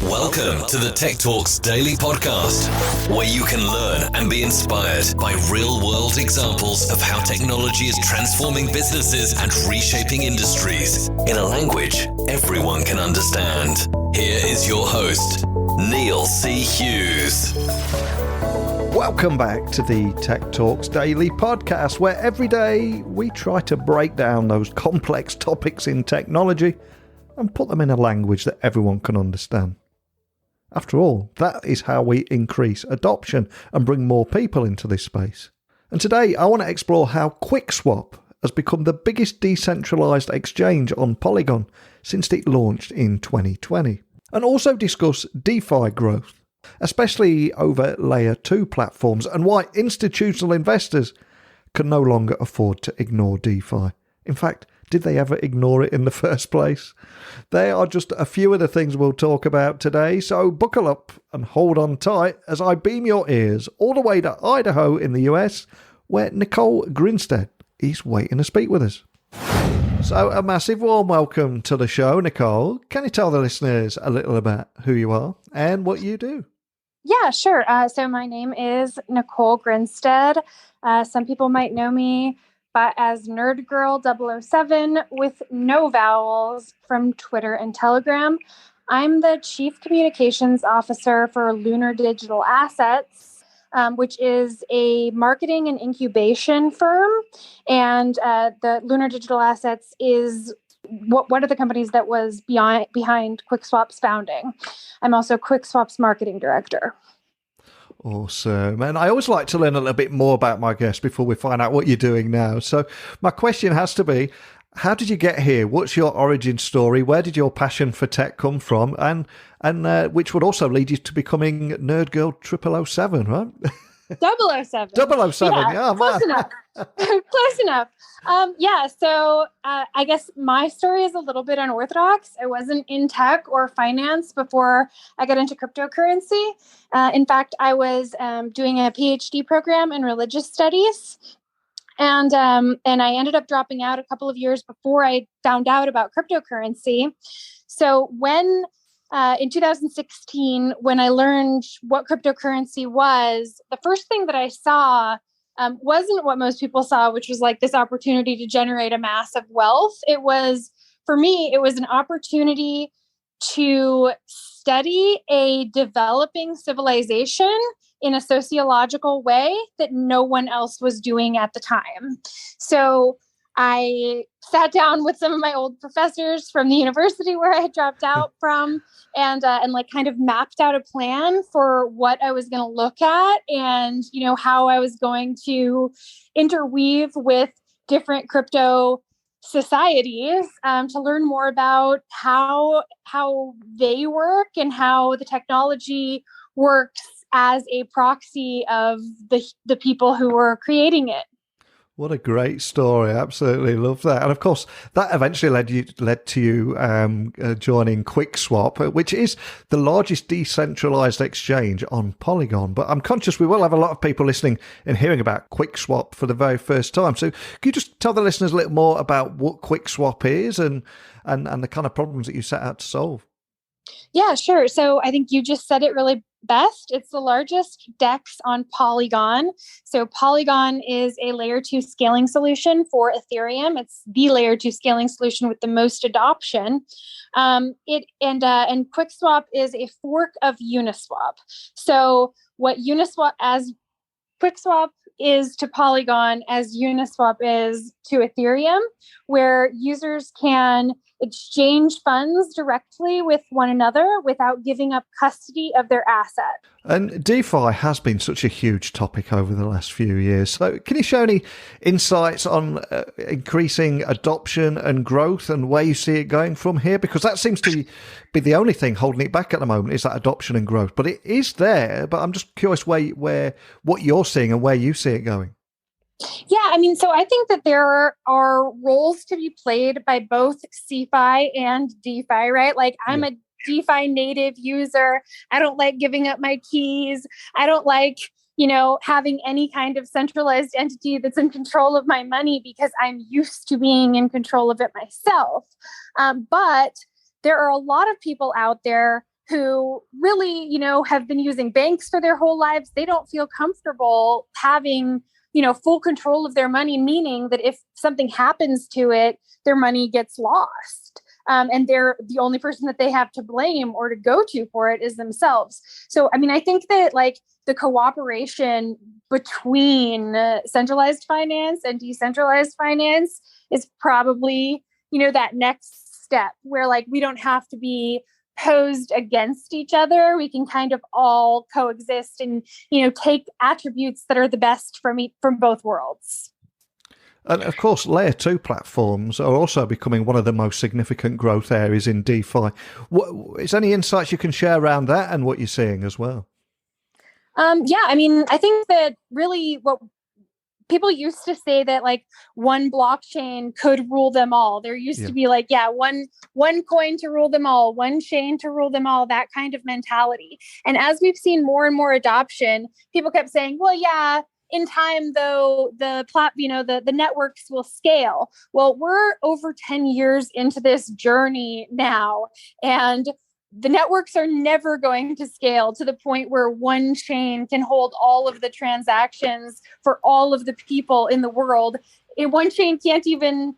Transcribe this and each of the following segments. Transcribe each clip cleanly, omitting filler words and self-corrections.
Welcome to the Tech Talks Daily Podcast, where you can learn and be inspired by real-world examples of how technology is transforming businesses and reshaping industries in a language everyone can understand. Here is your host, Neil C. Hughes. Welcome back to the Tech Talks Daily Podcast, where every day we try to break down those complex topics in technology and put them in a language that everyone can understand. After all, that is how we increase adoption and bring more people into this space. And today I want to explore how QuickSwap has become the biggest decentralized exchange on Polygon since it launched in 2020. And also discuss DeFi growth, especially over Layer 2 platforms, and why institutional investors can no longer afford to ignore DeFi. In fact, did they ever ignore it in the first place? They are just a few of the things we'll talk about today, so buckle up and hold on tight as I beam your ears all the way to Idaho in the US, where Nicole Grinstead is waiting to speak with us. So a massive warm welcome to the show, Nicole. Can you tell the listeners a little about who you are and what you do? Yeah, sure. So my name is Nicole Grinstead. Some people might know me as NerdGirl007 with no vowels from Twitter and Telegram. I'm the Chief Communications Officer for Lunar Digital Assets, which is a marketing and incubation firm. And the Lunar Digital Assets is one of the companies that was behind QuickSwap's founding. I'm also QuickSwap's marketing director. Awesome. And I always like to learn a little bit more about my guests before we find out what you're doing now. So my question has to be, how did you get here? What's your origin story? Where did your passion for tech come from? And which would also lead you to becoming NerdGirl 007, right? 007. 007, yeah, close enough. Close enough. So I guess my story is a little bit unorthodox. I wasn't in tech or finance before I got into cryptocurrency. In fact, I was doing a PhD program in religious studies. And I ended up dropping out a couple of years before I found out about cryptocurrency. So in 2016, when I learned what cryptocurrency was, the first thing that I saw wasn't what most people saw, which was like this opportunity to generate a massive wealth. For me, it was an opportunity to study a developing civilization in a sociological way that no one else was doing at the time. So I sat down with some of my old professors from the university where I had dropped out from and kind of mapped out a plan for what I was going to look at and, how I was going to interweave with different crypto societies to learn more about how they work and how the technology works as a proxy of the people who were creating it. What a great story. Absolutely love that. And of course, that eventually led to you joining QuickSwap, which is the largest decentralized exchange on Polygon. But I'm conscious we will have a lot of people listening and hearing about QuickSwap for the very first time. So can you just tell the listeners a little more about what QuickSwap is and the kind of problems that you set out to solve? Yeah, sure. So I think you just said it really best. It's the largest DEX on Polygon. So Polygon is a layer 2 scaling solution for Ethereum. It's the layer 2 scaling solution with the most adoption. And QuickSwap is a fork of Uniswap. So what QuickSwap is to Polygon as Uniswap is to Ethereum, where users can exchange funds directly with one another without giving up custody of their asset. And DeFi has been such a huge topic over the last few years. So can you share any insights on increasing adoption and growth and where you see it going from here? Because that seems to be the only thing holding it back at the moment is that adoption and growth. But it is there, but I'm just curious what you're seeing and where you see it going. Yeah, so I think that there are roles to be played by both CeFi and DeFi, right? Like I'm a DeFi native user. I don't like giving up my keys. I don't like, having any kind of centralized entity that's in control of my money because I'm used to being in control of it myself. But there are a lot of people out there who really, have been using banks for their whole lives. They don't feel comfortable having, full control of their money, meaning that if something happens to it, their money gets lost. And they're the only person that they have to blame or to go to for it is themselves. So, I think that like the cooperation between centralized finance and decentralized finance is probably, that next step where like we don't have to be posed against each other. We can kind of all coexist and, take attributes that are the best from both worlds. And of course, layer 2 platforms are also becoming one of the most significant growth areas in DeFi. Is there any insights you can share around that and what you're seeing as well? I think that really what people used to say that like one blockchain could rule them all. There used to be like, one coin to rule them all, one chain to rule them all, that kind of mentality. And as we've seen more and more adoption, people kept saying, well, yeah, in time, though, the networks will scale. Well, we're over 10 years into this journey now, and the networks are never going to scale to the point where one chain can hold all of the transactions for all of the people in the world. And one chain can't even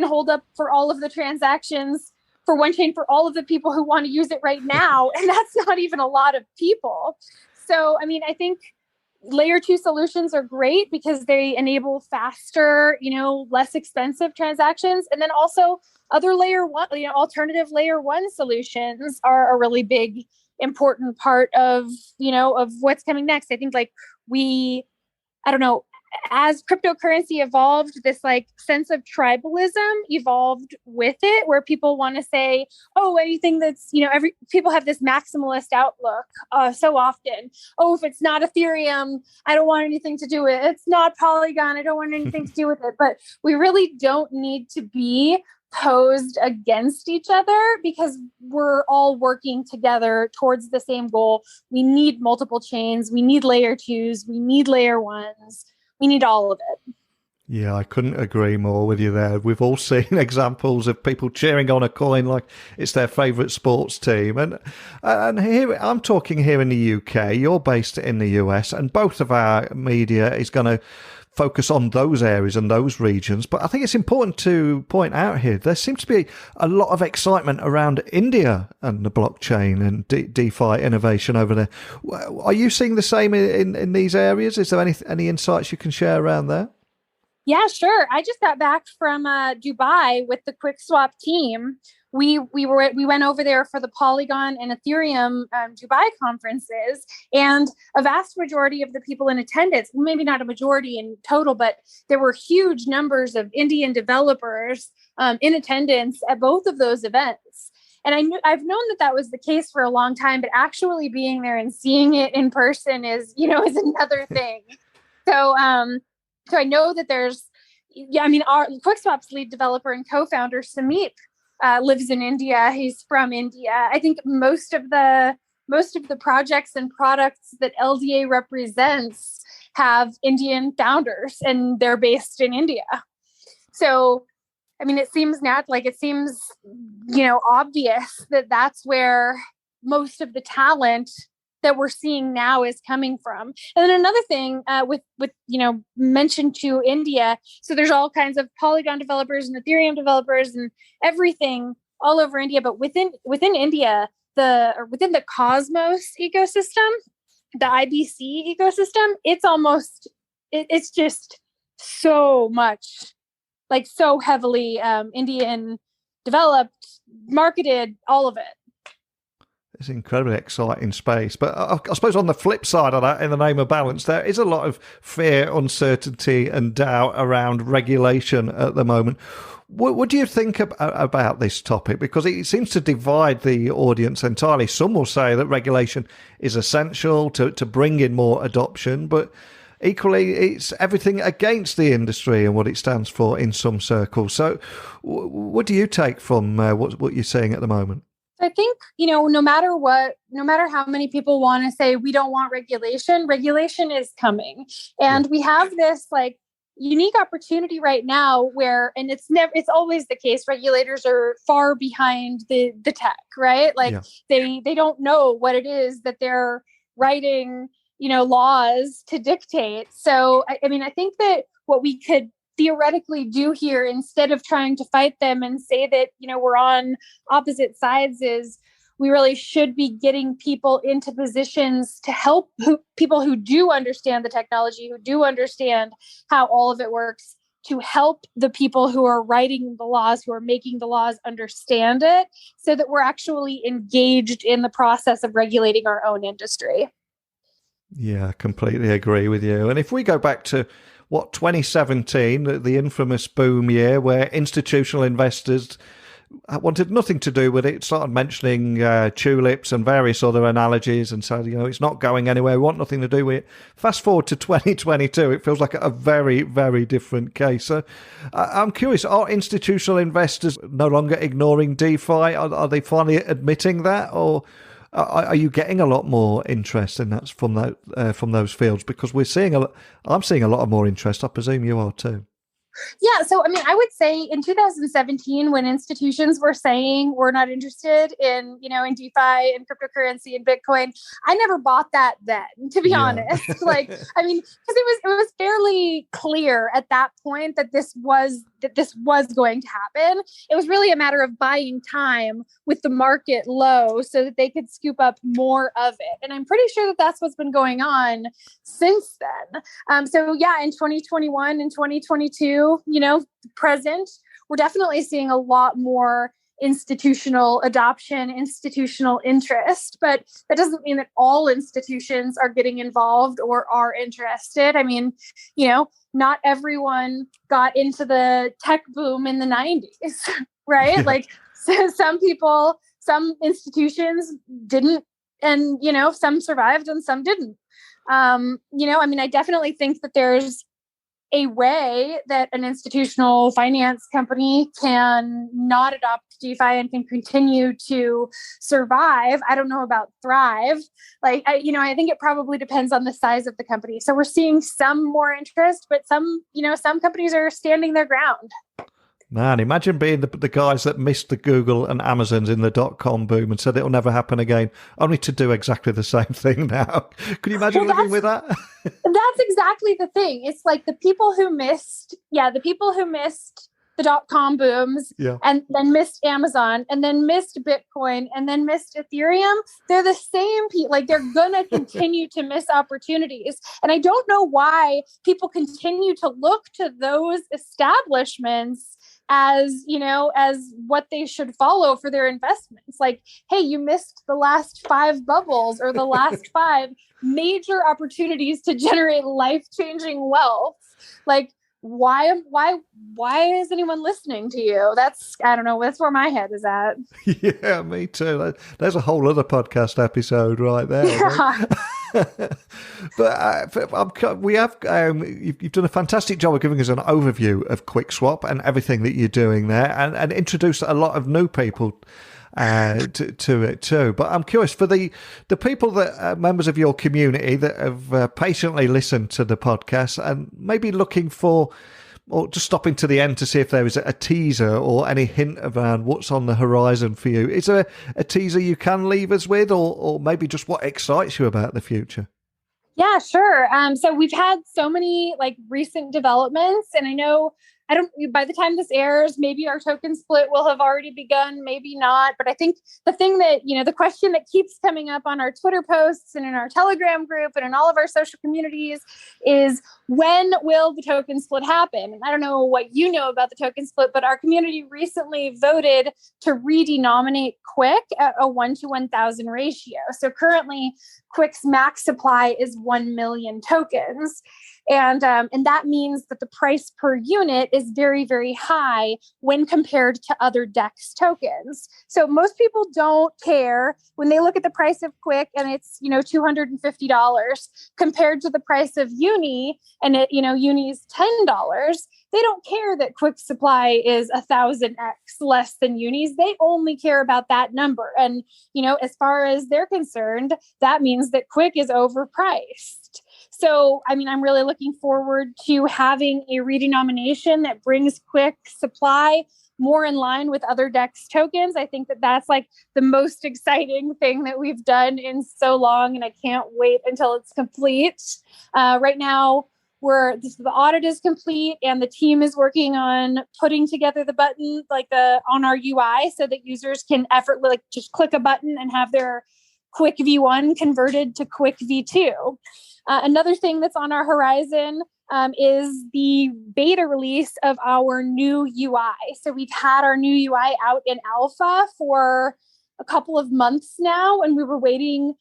hold up for all of the transactions for one chain for all of the people who want to use it right now. And that's not even a lot of people. So, I think layer 2 solutions are great because they enable faster, less expensive transactions. And then also other layer 1, alternative layer 1 solutions are a really big, important part of what's coming next. I think as cryptocurrency evolved, this like sense of tribalism evolved with it, where people want to say, oh, anything that's, people have this maximalist outlook so often. Oh, if it's not Ethereum, I don't want anything to do with it. It's not Polygon, I don't want anything to do with it. But we really don't need to be posed against each other because we're all working together towards the same goal. We need multiple chains. We need layer 2s. We need layer 1s. We need all of it. Yeah, I couldn't agree more with you there. We've all seen examples of people cheering on a coin like it's their favourite sports team. And here, I'm talking here in the UK, you're based in the US, and both of our media is going to focus on those areas and those regions. But I think it's important to point out here, there seems to be a lot of excitement around India and the blockchain and DeFi innovation over there. Are you seeing the same in these areas? Is there any insights you can share around there? Yeah, sure. I just got back from Dubai with the QuickSwap team. We went over there for the Polygon and Ethereum Dubai conferences, and a vast majority of the people in attendance, maybe not a majority in total, but there were huge numbers of Indian developers in attendance at both of those events. And I've known that was the case for a long time, but actually being there and seeing it in person is another thing. So I know that there's, our QuickSwap's lead developer and co-founder Samit lives in India. He's from India. I think most of the projects and products that LDA represents have Indian founders, and they're based in India. So, it seems obvious that that's where most of the talent that we're seeing now is coming from. And then another thing with mention to India, so there's all kinds of Polygon developers and Ethereum developers and everything all over India, but within India, within the Cosmos ecosystem, the IBC ecosystem, it's just so much, like so heavily Indian developed, marketed, all of it. It's an incredibly exciting space. But I suppose on the flip side of that, in the name of balance, there is a lot of fear, uncertainty and doubt around regulation at the moment. What do you think about this topic? Because it seems to divide the audience entirely. Some will say that regulation is essential to bring in more adoption, but equally, it's everything against the industry and what it stands for in some circles. So what do you take from what you're saying at the moment? I think, no matter how many people want to say we don't want regulation is coming. And we have this unique opportunity right now where, and it's always the case, regulators are far behind the tech, right? Like they don't know what it is that they're writing, laws to dictate. So, I mean, I think that what we could theoretically do here, instead of trying to fight them and say that, we're on opposite sides, is we really should be getting people into positions to help people who do understand the technology, who do understand how all of it works, to help the people who are writing the laws, who are making the laws, understand it, so that we're actually engaged in the process of regulating our own industry. Yeah, I completely agree with you. And if we go back to 2017, the infamous boom year where institutional investors wanted nothing to do with it, started mentioning tulips and various other analogies and said, it's not going anywhere, we want nothing to do with it. Fast forward to 2022, it feels like a very, very different case. So I'm curious, are institutional investors no longer ignoring DeFi? Are they finally admitting that? Or are you getting a lot more interest in that from those fields? Because I'm seeing a lot of more interest. I presume you are too. Yeah. So, I mean, I would say in 2017, when institutions were saying we're not interested in, in DeFi and cryptocurrency and Bitcoin, I never bought that then, to be honest. I mean, because it was fairly clear at that point that this was going to happen. It was really a matter of buying time with the market low so that they could scoop up more of it. And I'm pretty sure that that's what's been going on since then. So yeah, in 2021 and 2022, present, we're definitely seeing a lot more institutional adoption, institutional interest, but that doesn't mean that all institutions are getting involved or are interested. I mean, not everyone got into the tech boom in the 90s, right? Yeah. Like so some institutions didn't, and, some survived and some didn't. I mean, I definitely think that there's a way that an institutional finance company can not adopt DeFi and can continue to survive. I don't know about thrive. I think it probably depends on the size of the company. So we're seeing some more interest, but some companies are standing their ground. Man, imagine being the guys that missed the Google and Amazons in the .com boom and said it'll never happen again, only to do exactly the same thing now. Can you imagine living with that? That's exactly the thing. It's like the people who missed the .com booms, and then missed Amazon, and then missed Bitcoin, and then missed Ethereum. They're the same people. Like, they're going to continue to miss opportunities. And I don't know why people continue to look to those establishments as what they should follow for their investments. Like, hey, you missed the last 5 bubbles or the last 5 major opportunities to generate life-changing wealth. Like, why is anyone listening to you? I don't know. That's where my head is at. Yeah, me too. There's a whole other podcast episode right there. Yeah. But we have you've done a fantastic job of giving us an overview of QuickSwap and everything that you're doing there, and introduced a lot of new people to it too. But I'm curious, for the people that are members of your community that have patiently listened to the podcast and maybe looking for, or just stopping to the end to see if there is a teaser or any hint around what's on the horizon for you. Is there a teaser you can leave us with, or maybe just what excites you about the future? Yeah, sure. So we've had so many recent developments, and by the time this airs, maybe our token split will have already begun, maybe not. But I think the thing that, the question that keeps coming up on our Twitter posts and in our Telegram group and in all of our social communities is, when will the token split happen? And I don't know what you know about the token split, but our community recently voted to redenominate Quick at a 1-to-1,000 ratio. So currently, Quick's max supply is 1 million tokens. And that means that the price per unit is very, very high when compared to other DEX tokens. So most people don't care when they look at the price of Quick and it's, $250 compared to the price of Uni, and Uni's $10. They don't care that Quick supply is 1,000x less than Uni's. They only care about that number. And, as far as they're concerned, that means that Quick is overpriced. So, I mean, I'm really looking forward to having a redenomination that brings Quick Supply more in line with other DEX tokens. I think that that's like the most exciting thing that we've done in so long, and I can't wait until it's complete. Right now, the audit is complete, and the team is working on putting together the button on our UI so that users can just click a button and have their Quick V1 converted to Quick V2. Another thing that's on our horizon is the beta release of our new UI. So we've had our new UI out in alpha for a couple of months now, and we were waiting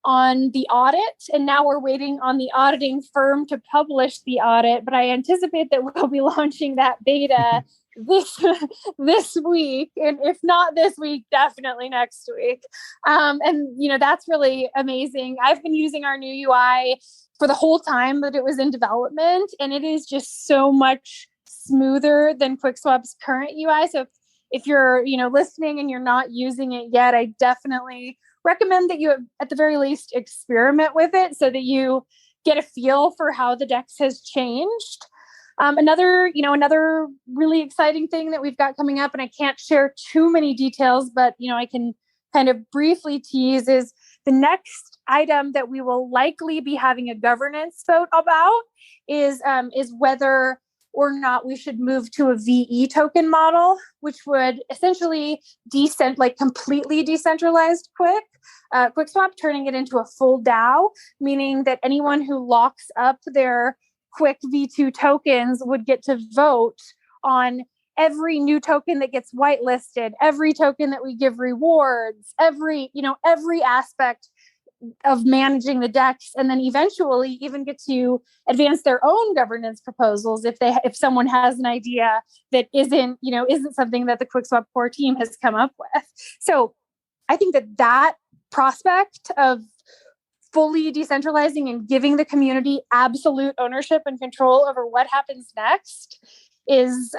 on the audit, and now we're waiting on the auditing firm to publish the audit. But I anticipate that we'll be launching that beta this week, and if not this week, definitely next week. And that's really amazing. I've been using our new UI for the whole time that it was in development, and it is just so much smoother than QuickSwap's current UI. So if you're listening and you're not using it yet, I definitely recommend that you at the very least experiment with it so that you get a feel for how the DEX has changed. Another really exciting thing that we've got coming up, and I can't share too many details, but I can kind of briefly tease, is the next item that we will likely be having a governance vote about is whether or not we should move to a VE token model, which would essentially completely decentralized QuickSwap, turning it into a full DAO, meaning that anyone who locks up their Quick V2 tokens would get to vote on every new token that gets whitelisted, every token that we give rewards, every aspect of managing the DEX, and then eventually even get to advance their own governance proposals if someone has an idea that isn't something that the QuickSwap core team has come up with. So I think that prospect of fully decentralizing and giving the community absolute ownership and control over what happens next is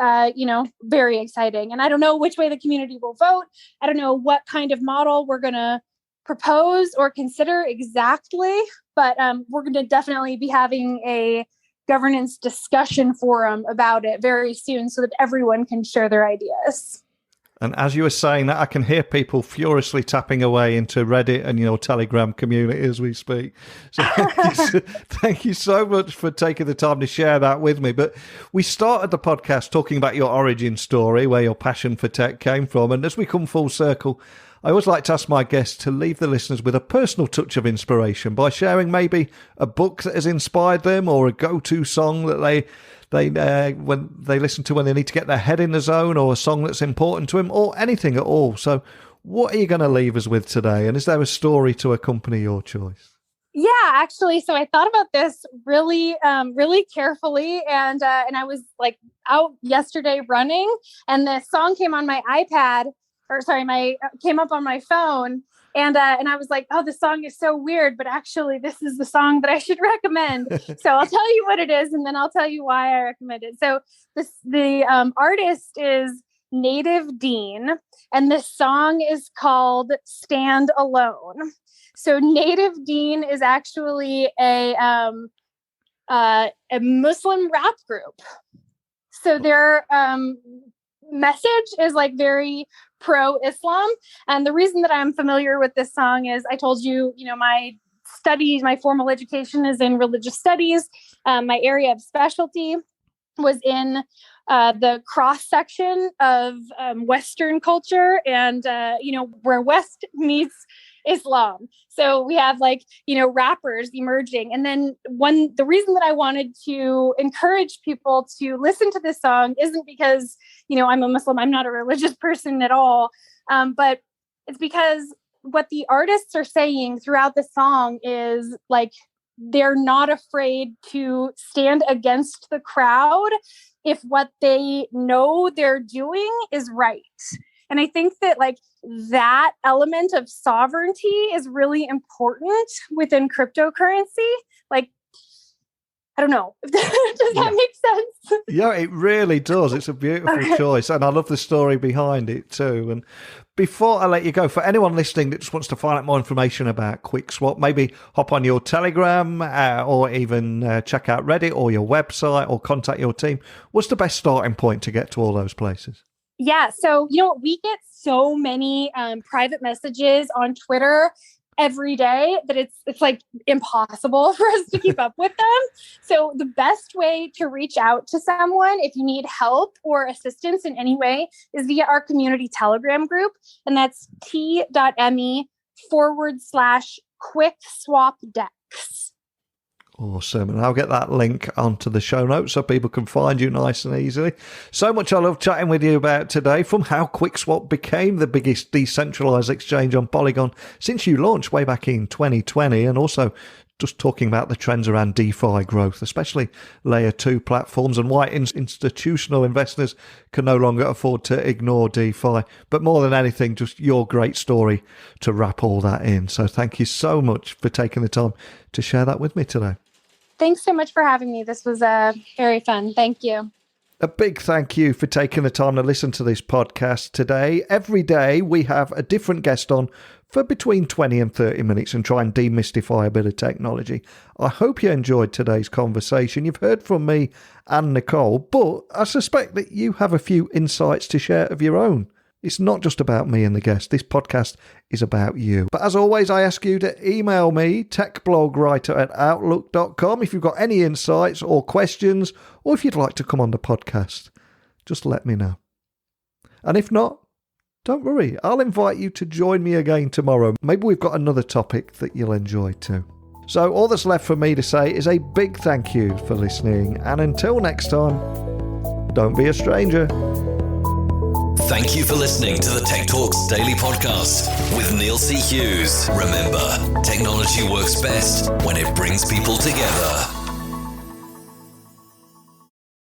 very exciting. And I don't know which way the community will vote. I don't know what kind of model we're going to propose or consider exactly, but we're going to definitely be having a governance discussion forum about it very soon so that everyone can share their ideas. And as you were saying that, I can hear people furiously tapping away into Reddit and Telegram community as we speak. So thank you so much for taking the time to share that with me. But we started the podcast talking about your origin story, where your passion for tech came from. And as we come full circle, I always like to ask my guests to leave the listeners with a personal touch of inspiration by sharing maybe a book that has inspired them, or a go-to song that they when they listen to when they need to get their head in the zone, or a song that's important to them, or anything at all. So what are you going to leave us with today? And is there a story to accompany your choice? Yeah, actually. So I thought about this really, really carefully. And I was out yesterday running, and the song came on my iPad, came up on my phone. And I was like, oh, the song is so weird, but actually this is the song that I should recommend. So I'll tell you what it is, and then I'll tell you why I recommend it. So the artist is Native Dean, and this song is called Stand Alone. So Native Dean is actually a Muslim rap group. So their message is very pro-Islam. And the reason that I'm familiar with this song is I told you, my formal education is in religious studies. My area of specialty was in the cross section of Western culture and, where West meets Islam. So we have rappers emerging. And then the reason that I wanted to encourage people to listen to this song isn't because, I'm a Muslim, I'm not a religious person at all. But it's because what the artists are saying throughout the song is they're not afraid to stand against the crowd if what they know they're doing is right. And I think that that element of sovereignty is really important within cryptocurrency. I don't know. Does that make sense? Yeah, it really does. It's a beautiful choice. And I love the story behind it too. And before I let you go, for anyone listening that just wants to find out more information about QuickSwap, maybe hop on your Telegram or even check out Reddit or your website or contact your team. What's the best starting point to get to all those places? Yeah. So, we get so many private messages on Twitter every day that it's like impossible for us to keep up with them. So the best way to reach out to someone if you need help or assistance in any way is via our community Telegram group. And that's t.me/QuickSwapDex. Awesome. And I'll get that link onto the show notes so people can find you nice and easily. So much I love chatting with you about today, from how QuickSwap became the biggest decentralized exchange on Polygon since you launched way back in 2020, and also just talking about the trends around DeFi growth, especially layer 2 platforms, and why institutional investors can no longer afford to ignore DeFi. But more than anything, just your great story to wrap all that in. So thank you so much for taking the time to share that with me today. Thanks so much for having me. This was very fun. Thank you. A big thank you for taking the time to listen to this podcast today. Every day we have a different guest on for between 20 and 30 minutes and try and demystify a bit of technology. I hope you enjoyed today's conversation. You've heard from me and Nicole, but I suspect that you have a few insights to share of your own. It's not just about me and the guest. This podcast is about you. But as always, I ask you to email me, techblogwriter@outlook.com, if you've got any insights or questions, or if you'd like to come on the podcast. Just let me know. And if not, don't worry. I'll invite you to join me again tomorrow. Maybe we've got another topic that you'll enjoy too. So all that's left for me to say is a big thank you for listening. And until next time, don't be a stranger. Thank you for listening to the Tech Talks Daily Podcast with Neil C. Hughes. Remember, technology works best when it brings people together.